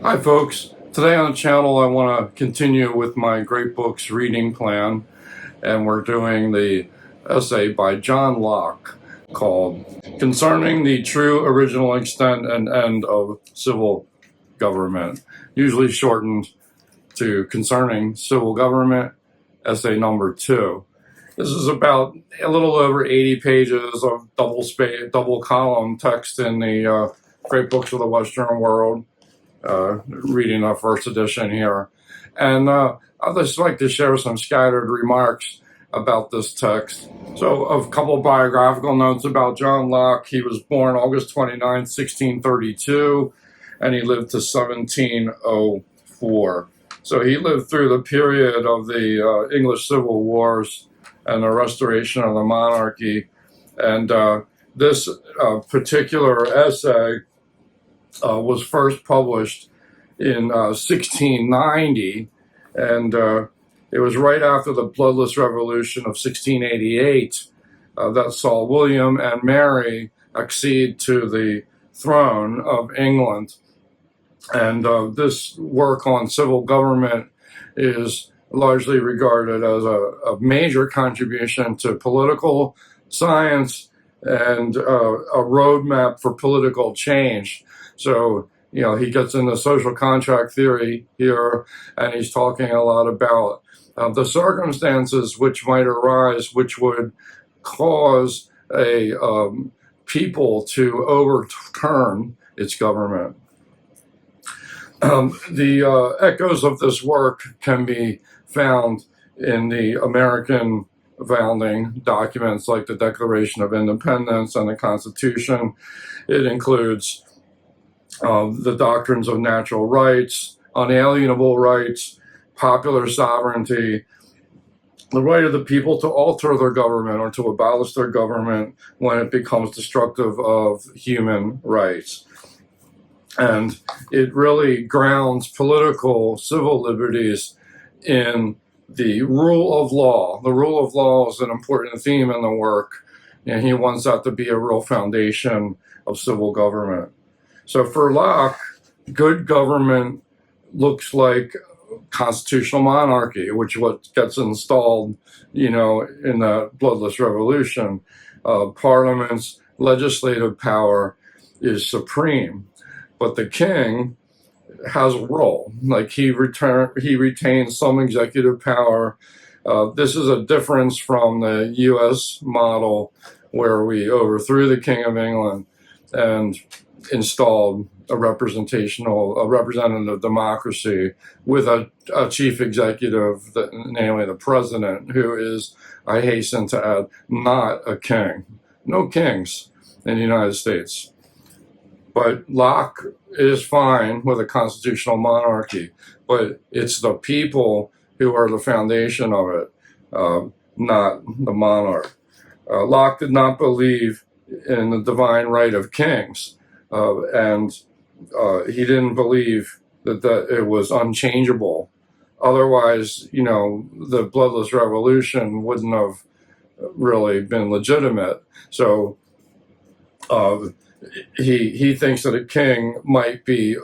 Hi folks, today on the channel I want to continue with my Great Books reading plan, and we're doing the essay by John Locke called Concerning the True Original Extent and End of Civil Government, usually shortened to Concerning Civil Government, essay number 2. This is about a little over 80 pages of double column text in the Great Books of the Western World. Reading the first edition here. And I'd just like to share some scattered remarks about this text. So a couple biographical notes about John Locke. He was born August 29, 1632, and he lived to 1704. So he lived through the period of the English Civil Wars and the restoration of the monarchy. And this particular essay was first published in 1690, and it was right after the Bloodless Revolution of 1688 that saw William and Mary accede to the throne of England. And this work on civil government is largely regarded as a major contribution to political science and a roadmap for political change. So, he gets into social contract theory here, and he's talking a lot about the circumstances which might arise, which would cause a people to overturn its government. The echoes of this work can be found in the American founding documents like the Declaration of Independence and the Constitution. It includes the doctrines of natural rights, unalienable rights, popular sovereignty, the right of the people to alter their government or to abolish their government when it becomes destructive of human rights. And it really grounds political, civil liberties in the rule of law. The rule of law is an important theme in the work, and he wants that to be a real foundation of civil government. So for Locke, good government looks like constitutional monarchy, which is what gets installed, in the Bloodless Revolution. Parliament's legislative power is supreme, but the king has a role. Like he retains some executive power. This is a difference from the U.S. model, where we overthrew the King of England and installed a representative democracy with a chief executive, namely the president, who is, I hasten to add, not a king. No kings in the United States. But Locke is fine with a constitutional monarchy, but it's the people who are the foundation of it, not the monarch. Locke did not believe in the divine right of kings. And he didn't believe that it was unchangeable. Otherwise, the Bloodless Revolution wouldn't have really been legitimate. So he thinks that a king might be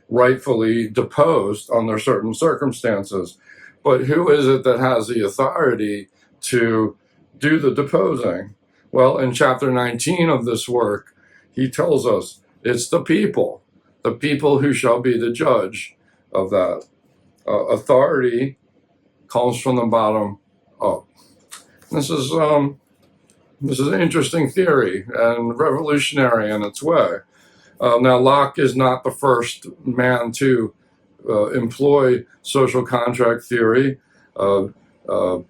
rightfully deposed under certain circumstances. But who is it that has the authority to do the deposing? Well, in chapter 19 of this work, he tells us it's the people who shall be the judge of that. Authority comes from the bottom up. This is an interesting theory and revolutionary in its way. Now, Locke is not the first man to employ social contract theory.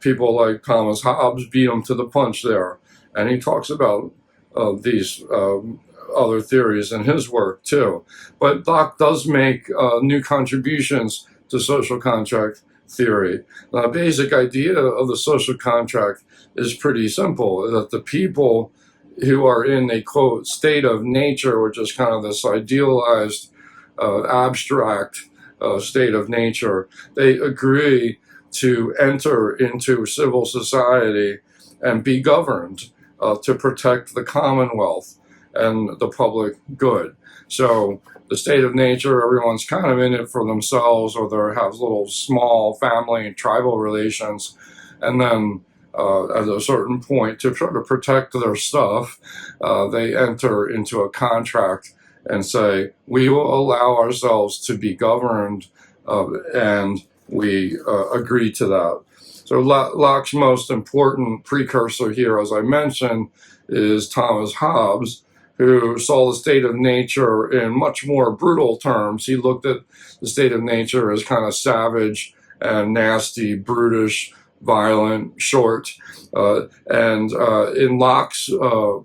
People like Thomas Hobbes beat him to the punch there, and he talks about these other theories in his work too. But Locke does make new contributions to social contract theory. The basic idea of the social contract is pretty simple, that the people who are in a, quote, state of nature, which is kind of this idealized, abstract state of nature, they agree to enter into civil society and be governed to protect the Commonwealth. and the public good. So the state of nature, everyone's kind of in it for themselves, or they have little small family and tribal relations. And then at a certain point, to try to protect their stuff, they enter into a contract and say, we will allow ourselves to be governed, and we agree to that. So Locke's most important precursor here, as I mentioned, is Thomas Hobbes, who saw the state of nature in much more brutal terms. He looked at the state of nature as kind of savage and nasty, brutish, violent, short. And in Locke's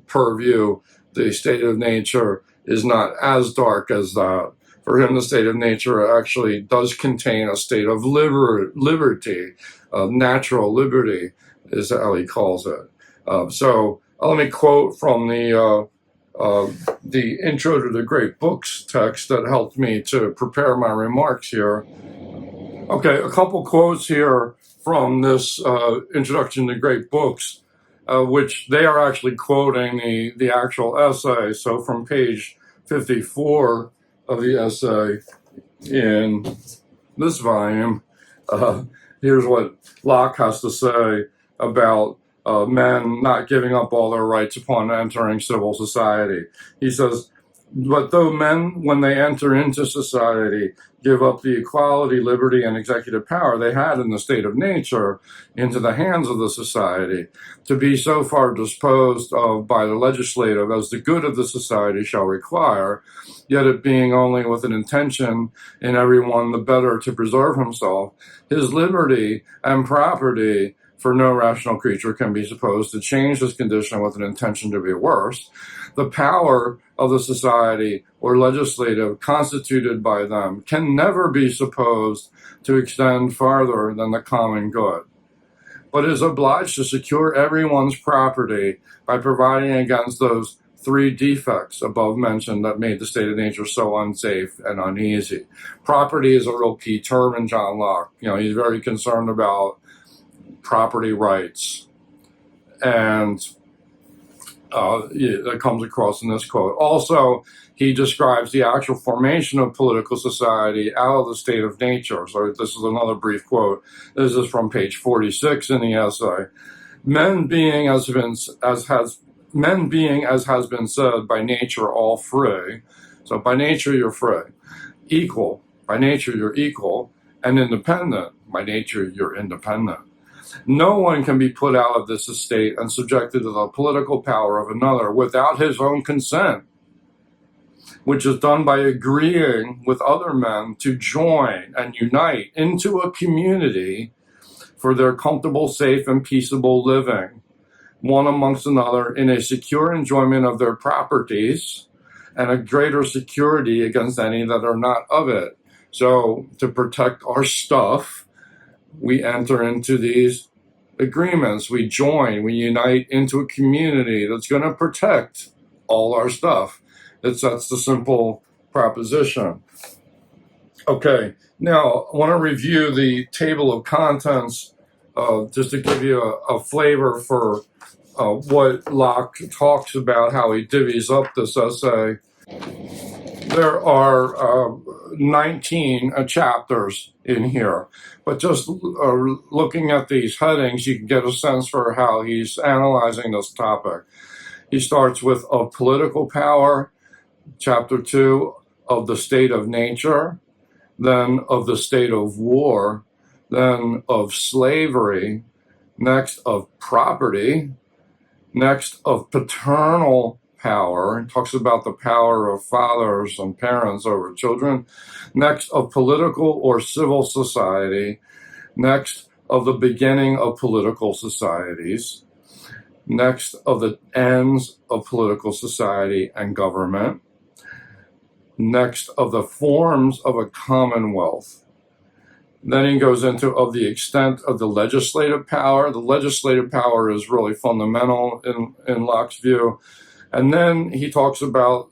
purview, the state of nature is not as dark as that. For him, the state of nature actually does contain a state of liberty, natural liberty is how he calls it. So let me quote from the Intro to the Great Books text that helped me to prepare my remarks here. Okay, a couple quotes here from this Introduction to Great Books, which they are actually quoting the actual essay. So from page 54 of the essay in this volume, here's what Locke has to say about men not giving up all their rights upon entering civil society. He says, but though men, when they enter into society, give up the equality, liberty, and executive power they had in the state of nature into the hands of the society, to be so far disposed of by the legislative as the good of the society shall require, yet it being only with an intention in everyone the better to preserve himself, his liberty and property, for no rational creature can be supposed to change his condition with an intention to be worse, the power of the society or legislative constituted by them can never be supposed to extend farther than the common good, but is obliged to secure everyone's property by providing against those three defects above mentioned that made the state of nature so unsafe and uneasy. Property is a real key term in John Locke. He's very concerned about property rights, and that comes across in this quote. Also, he describes the actual formation of political society out of the state of nature. So this is another brief quote. This is from page 46 in the essay. Men being, as has been said, by nature all free. So by nature you're free. Equal, by nature you're equal. And independent, by nature you're independent. No one can be put out of this estate and subjected to the political power of another without his own consent, which is done by agreeing with other men to join and unite into a community for their comfortable, safe, and peaceable living, one amongst another, in a secure enjoyment of their properties and a greater security against any that are not of it. So to protect our stuff, we enter into these agreements, we join, we unite into a community that's going to protect all our stuff. That's the simple proposition. Okay, now I want to review the table of contents just to give you a flavor for what Locke talks about, how he divvies up this essay. There are 19 chapters in here, but just looking at these headings, you can get a sense for how he's analyzing this topic. He starts with of political power, chapter 2, of the state of nature, then of the state of war, then of slavery, next of property, next of paternal power, talks about the power of fathers and parents over children, next of political or civil society, next of the beginning of political societies, next of the ends of political society and government, next of the forms of a commonwealth. Then he goes into of the extent of the legislative power. The legislative power is really fundamental in Locke's view. And then he talks about,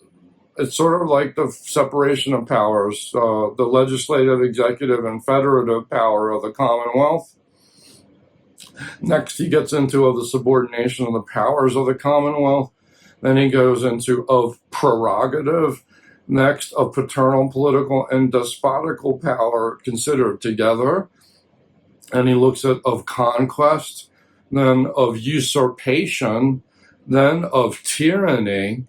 it's sort of like the separation of powers, the legislative, executive, and federative power of the Commonwealth. Next, he gets into of the subordination of the powers of the Commonwealth. Then he goes into of prerogative, next of paternal, political, and despotical power considered together. And he looks at of conquest, then of usurpation, then of tyranny,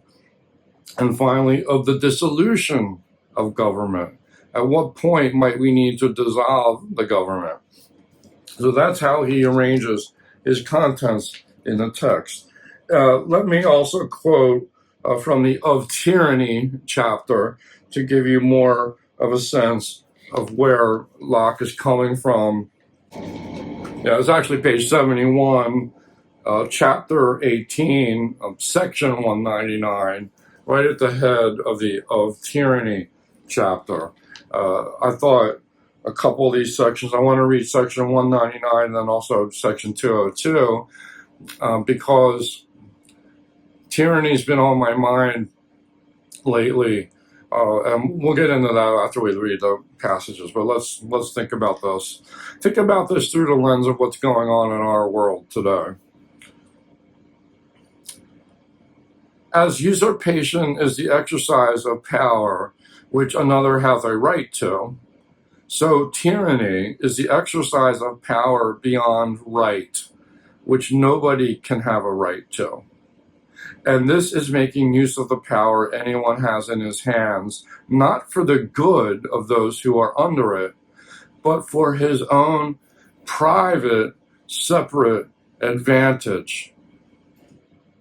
and finally of the dissolution of government. At what point might we need to dissolve the government? So that's how he arranges his contents in the text. Let me also quote from the Of Tyranny chapter to give you more of a sense of where Locke is coming from. Yeah, it's actually page 71, chapter 18, section 199, right at the head of the Of Tyranny chapter. I thought a couple of these sections, I want to read section 199 and then also section 202, because tyranny's been on my mind lately. And we'll get into that after we read the passages, but let's think about this. Think about this through the lens of what's going on in our world today. As usurpation is the exercise of power which another hath a right to, so tyranny is the exercise of power beyond right, which nobody can have a right to. And this is making use of the power anyone has in his hands, not for the good of those who are under it, but for his own private, separate advantage.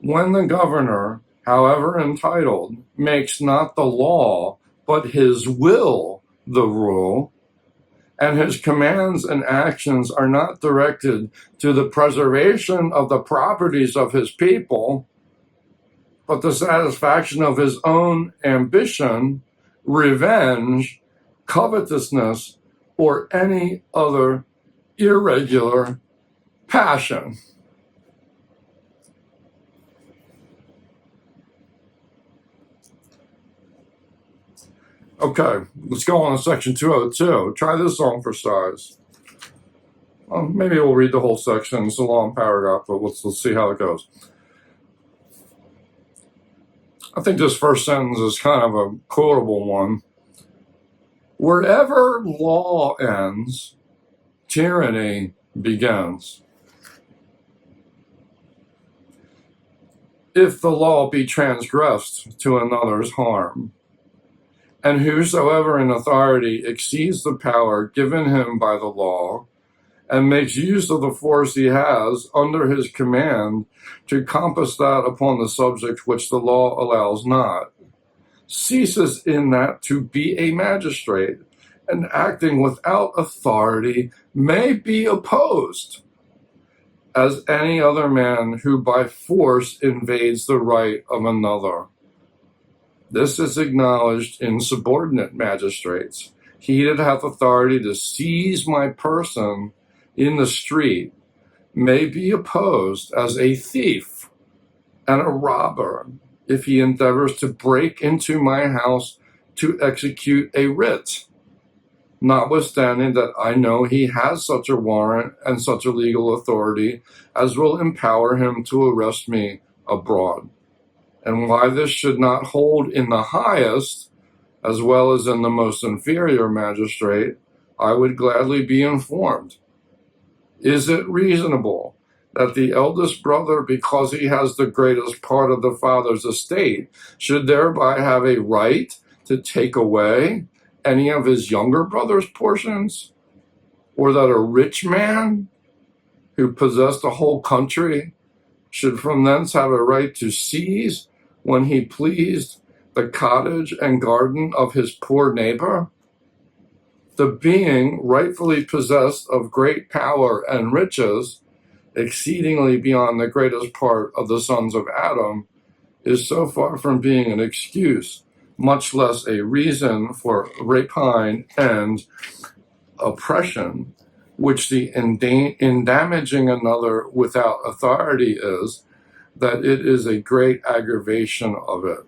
When the governor, however entitled, makes not the law, but his will the rule, and his commands and actions are not directed to the preservation of the properties of his people, but the satisfaction of his own ambition, revenge, covetousness, or any other irregular passion. Okay, let's go on to section 202. Try this on for size. Maybe we'll read the whole section. It's a long paragraph, but let's see how it goes. I think this first sentence is kind of a quotable one. Wherever law ends, tyranny begins. If the law be transgressed to another's harm, and whosoever in authority exceeds the power given him by the law, and makes use of the force he has under his command to compass that upon the subject which the law allows not, ceases in that to be a magistrate, and acting without authority may be opposed, as any other man who by force invades the right of another. This is acknowledged in subordinate magistrates. He that hath authority to seize my person in the street may be opposed as a thief and a robber if he endeavors to break into my house to execute a writ, notwithstanding that I know he has such a warrant and such a legal authority as will empower him to arrest me abroad. And why this should not hold in the highest, as well as in the most inferior magistrate, I would gladly be informed. Is it reasonable that the eldest brother, because he has the greatest part of the father's estate, should thereby have a right to take away any of his younger brother's portions? Or that a rich man who possessed a whole country should from thence have a right to seize, when he pleased, the cottage and garden of his poor neighbor? The being rightfully possessed of great power and riches, exceedingly beyond the greatest part of the sons of Adam, is so far from being an excuse, much less a reason for rapine and oppression, which in damaging another without authority is, that it is a great aggravation of it.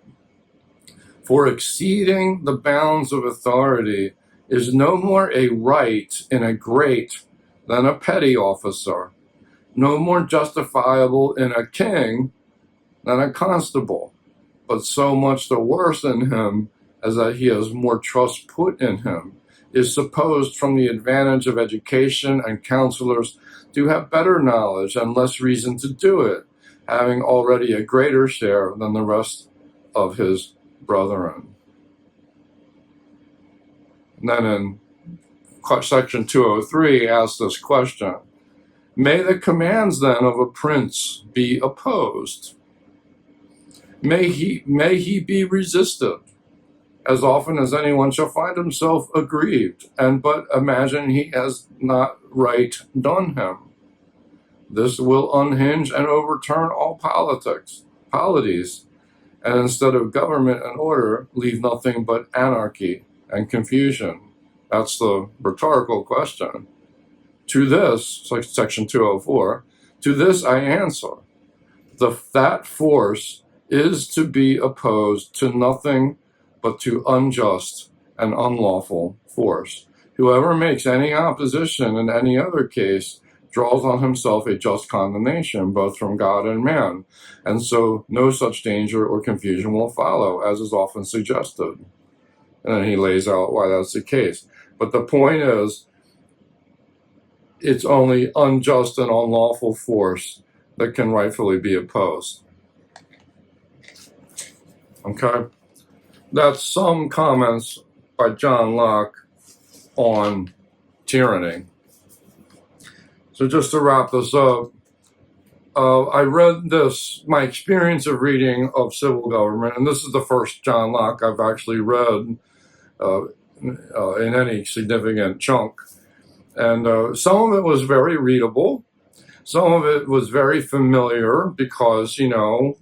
For exceeding the bounds of authority is no more a right in a great than a petty officer, no more justifiable in a king than a constable, but so much the worse in him as that he has more trust put in him, is supposed from the advantage of education and counselors to have better knowledge and less reason to do it, having already a greater share than the rest of his brethren. And then in section 203 asks this question: may the commands then of a prince be opposed? May he be resisted, as often as anyone shall find himself aggrieved, and but imagine he has not right done him. This will unhinge and overturn all polities, and instead of government and order, leave nothing but anarchy and confusion. That's the rhetorical question. To this, like section 204, to this I answer, that force is to be opposed to nothing but to unjust and unlawful force. Whoever makes any opposition in any other case draws on himself a just condemnation, both from God and man, and so no such danger or confusion will follow, as is often suggested. And then he lays out why that's the case. But the point is, it's only unjust and unlawful force that can rightfully be opposed. Okay? That's some comments by John Locke on tyranny. So just to wrap this up, I read this, my experience of reading of civil government, and this is the first John Locke I've actually read in any significant chunk. And some of it was very readable. Some of it was very familiar because,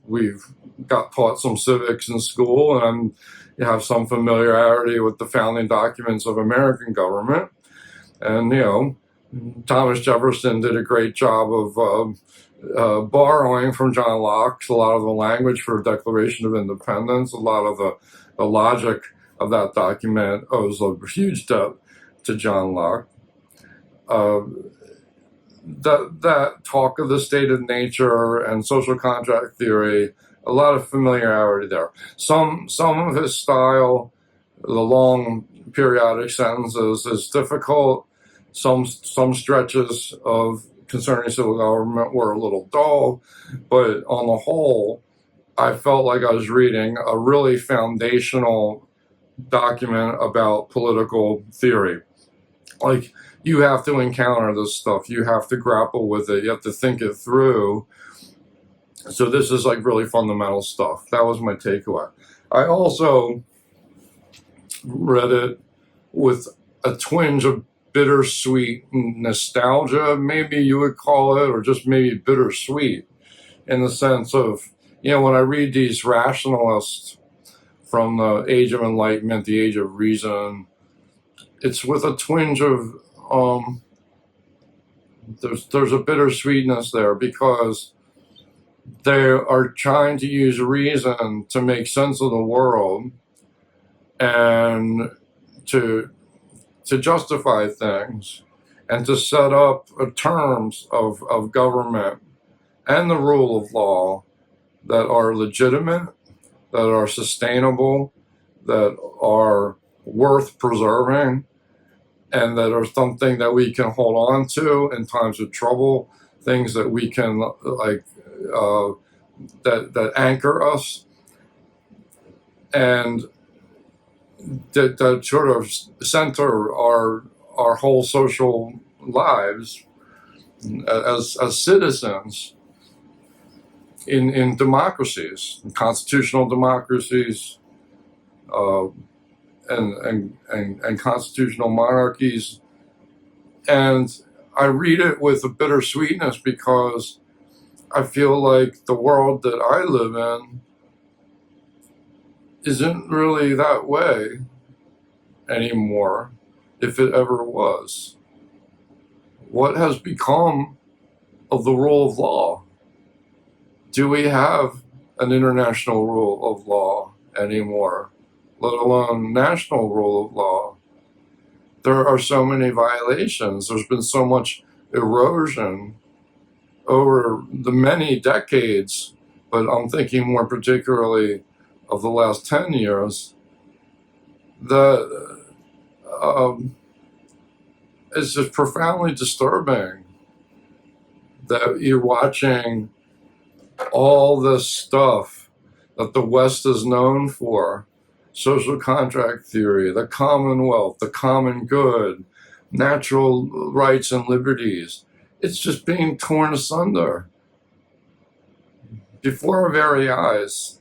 we've got taught some civics in school and you have some familiarity with the founding documents of American government. And, Thomas Jefferson did a great job of borrowing from John Locke a lot of the language for Declaration of Independence, a lot of the logic of that document owes a huge debt to John Locke. That talk of the state of nature and social contract theory, a lot of familiarity there. Some of his style, the long periodic sentences, is difficult. Some stretches of concerning civil government were a little dull, but on the whole, I felt like I was reading a really foundational document about political theory. Like, you have to encounter this stuff. You have to grapple with it. You have to think it through. So this is like really fundamental stuff. That was my takeaway. I also read it with a twinge of bittersweet nostalgia, maybe you would call it, or just maybe bittersweet, in the sense of, when I read these rationalists from the Age of Enlightenment, the Age of Reason, it's with a twinge of there's a bittersweetness there, because they are trying to use reason to make sense of the world and to justify things and to set up terms of government and the rule of law that are legitimate, that are sustainable, that are worth preserving, and that are something that we can hold on to in times of trouble, things that we can that anchor us, and that sort of center our whole social lives as citizens in democracies, in constitutional democracies, and constitutional monarchies. And I read it with a bittersweetness because I feel like the world that I live in isn't really that way anymore, if it ever was. What has become of the rule of law? Do we have an international rule of law anymore, let alone national rule of law? There are so many violations. There's been so much erosion over the many decades but I'm thinking more particularly of the last 10 years, that it's just profoundly disturbing that you're watching all this stuff that the West is known for, social contract theory, the Commonwealth, the common good, natural rights and liberties. It's just being torn asunder before our very eyes.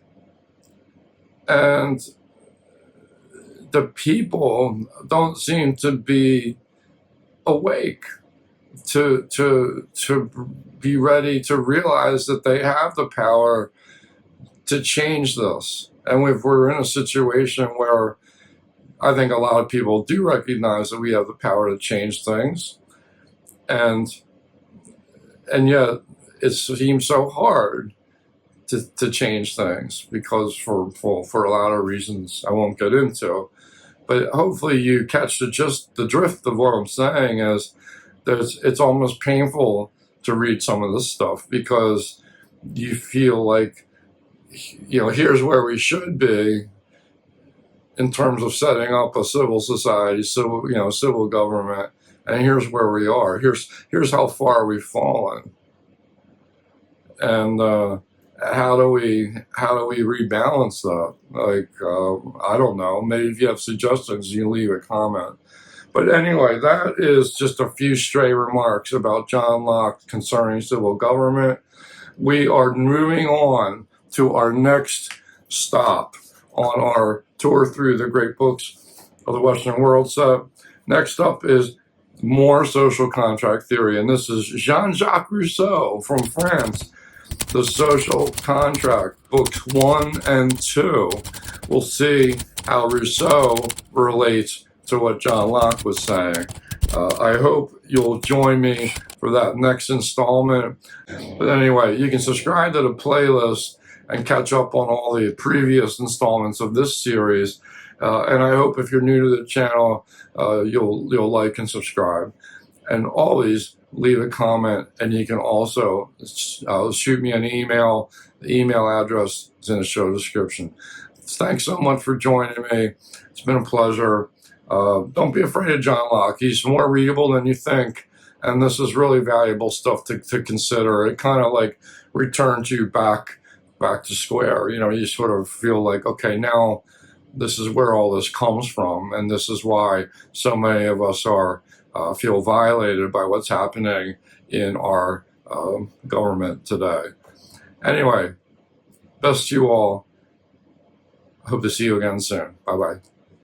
And the people don't seem to be awake to be ready to realize that they have the power to change this. And if we're in a situation where I think a lot of people do recognize that we have the power to change things, and yet it seems so hard to change things, because for a lot of reasons I won't get into. But hopefully you catch the drift of what I'm saying is it's almost painful to read some of this stuff, because you feel like, here's where we should be in terms of setting up a civil society, civil government, and here's where we are. Here's how far we've fallen, and how do we rebalance that? Like, I don't know. Maybe if you have suggestions, you leave a comment. But anyway, that is just a few stray remarks about John Locke concerning civil government. We are moving on to our next stop on our tour through the great books of the Western world. So next up is more social contract theory, and this is Jean-Jacques Rousseau from France. The Social Contract, books 1 and 2. We'll see how Rousseau relates to what John Locke was saying. I hope you'll join me for that next installment. But anyway, you can subscribe to the playlist and catch up on all the previous installments of this series. And I hope if you're new to the channel, you'll like and subscribe. And always leave a comment, and you can also shoot me an email. The email address is in the show description. Thanks so much for joining me. It's been a pleasure. Don't be afraid of John Locke. He's more readable than you think, and this is really valuable stuff to consider. It kind of like returns you back to square. You sort of feel like, okay, now this is where all this comes from, and this is why so many of us feel violated by what's happening in our government today. Anyway, best to you all. Hope to see you again soon. Bye-bye.